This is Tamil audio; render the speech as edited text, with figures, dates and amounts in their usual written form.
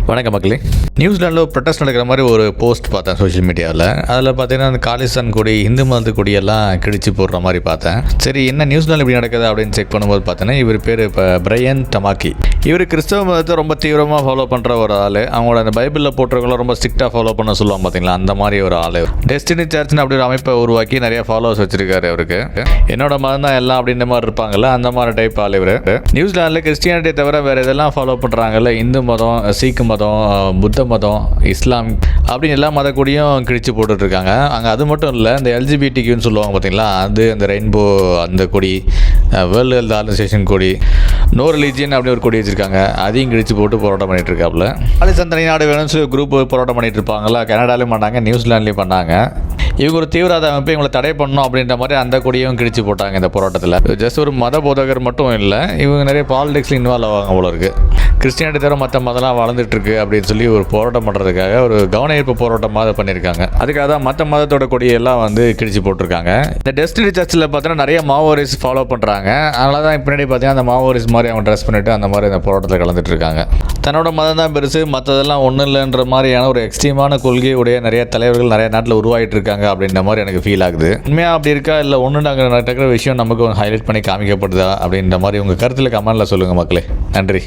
வணக்கம் மக்களே. நியூசிலாண்டில் ஒரு ப்ரொட்டஸ்ட் நடக்கிற மாதிரி ஒரு போஸ்ட் பார்த்தேன் சோஷியல் மீடியாவில். அதில் பார்த்தீங்கன்னா அந்த காலிஸ்தான் கொடி, இந்து மத கொடியெல்லாம் கிழிச்சு போடுற மாதிரி பார்த்தேன். சரி, என்ன நியூசிலாண்டில் இப்படி நடக்குது அப்படின்னு செக் பண்ணும்போது பார்த்தீங்கன்னா இவர் பேர் இப்போ பிரையன் டமாக்கி. இவர் கிறிஸ்தவ மதத்தை ரொம்ப தீவிரமாக ஃபாலோ பண்ணுற ஒரு ஆள். அவங்களோட அந்த பைபிளில் போட்டிருக்கவங்கள ரொம்ப ஸ்ட்ரிக்டாக ஃபாலோ பண்ண சொல்லுவாங்க பார்த்தீங்களா, அந்த மாதிரி ஒரு ஆள். டெஸ்டினி சர்ச்னு அப்படி ஒரு அமைப்பை உருவாக்கி நிறைய ஃபாலோவர்ஸ் வச்சிருக்காரு அவருக்கு. என்னோட மதம் தான் எல்லாம் அப்படின்ற மாதிரி இருப்பாங்கல்ல, அந்த மாதிரி டைப் ஆள் இவர். நியூசிலாண்டில் கிறிஸ்டியானிட்டியை தவிர வேறு இதெல்லாம் ஃபாலோ பண்ணுறாங்கல்ல, இந்து மதம், சீக்கு மதம், புத்த மதம், இஸ்லாம் அப்படின்னு எல்லா மத கூடியும் கிழிச்சு போட்டுட்ருக்காங்க அங்கே. அது மட்டும் இல்லை, இந்த எல்ஜிபிடிக்யூன்னு சொல்லுவாங்க பார்த்தீங்களா, அது அந்த ரெயின்போ அந்த கொடி, வேர்ல்டு ஹெல்த் ஆர்கனைசேஷன் கொடி, நோ ரிலீஜியன் அப்படி ஒரு கொடி வச்சுருக்காங்க, அதையும் கிழிச்சு போட்டு போராட்டம் பண்ணிகிட்டு இருக்காப்புல. காலிஸ்தான் தனி நாடு வேணும்னு சொல்லி குரூப் போராட்டம் பண்ணிகிட்டு இருப்பாங்களா, கனடாலையும் பண்ணாங்க, நியூசிலாண்ட்லேயும் பண்ணாங்க. இவங்க ஒரு தீவிரவாத அமைப்பு, இவங்களை தடை பண்ணணும் அப்படின்ற மாதிரி அந்த கொடியும் கிழிச்சு போட்டாங்க இந்த போராட்டத்தில். ஜஸ்ட் ஒரு மத போதகர் மட்டும் இல்லை, இவங்க நிறைய பாலிடிக்ஸில் இன்வால்வ் ஆவாங்க போல இருக்குது. கிறிஸ்டியானிட்டி தவிர மற்ற மதம்லாம் வளர்ந்துட்டுருக்கு அப்படின்னு சொல்லி ஒரு போராட்டம் பண்ணுறதுக்காக ஒரு கவன ஈர்ப்பு போராட்டமாக பண்ணியிருக்காங்க. அதுக்காக தான் மற்ற மதத்தோட கொடியெல்லாம் வந்து கிழிச்சு போட்டிருக்காங்க. இந்த டெஸ்டினி சர்ச்சில் பார்த்தீங்கன்னா நிறைய மாவோரிஸ் ஃபாலோ பண்ணுறாங்க. அதனால தான் பின்னாடி பார்த்தீங்கன்னா அந்த மாவோரிஸ் மாதிரி அவங்க ட்ரெஸ் பண்ணிவிட்டு அந்த மாதிரி இந்த போராட்டத்தில் கலந்துட்டு இருக்காங்க. தன்னோட மதம் தான் பெருசு, மற்றதெல்லாம் ஒன்றும் இல்லைன்ற மாதிரியான ஒரு எக்ஸ்ட்ரீமான கொள்கையுடைய நிறைய தலைவர்கள் நிறைய நாட்டில் உருவாகிட்டு இருக்காங்க அப்படின்ற மாதிரி எனக்கு ஃபீல் ஆகுது. உண்மையாக அப்படி இருக்கா, இல்லை ஒன்று நாங்கள் நடக்கிற விஷயம் நமக்கு ஹைலைட் பண்ணி காமிக்கப்படுதா அப்படின்ற மாதிரி உங்கள் கருத்தில் கமெண்ட்டில் சொல்லுங்கள் மக்களே. நன்றி.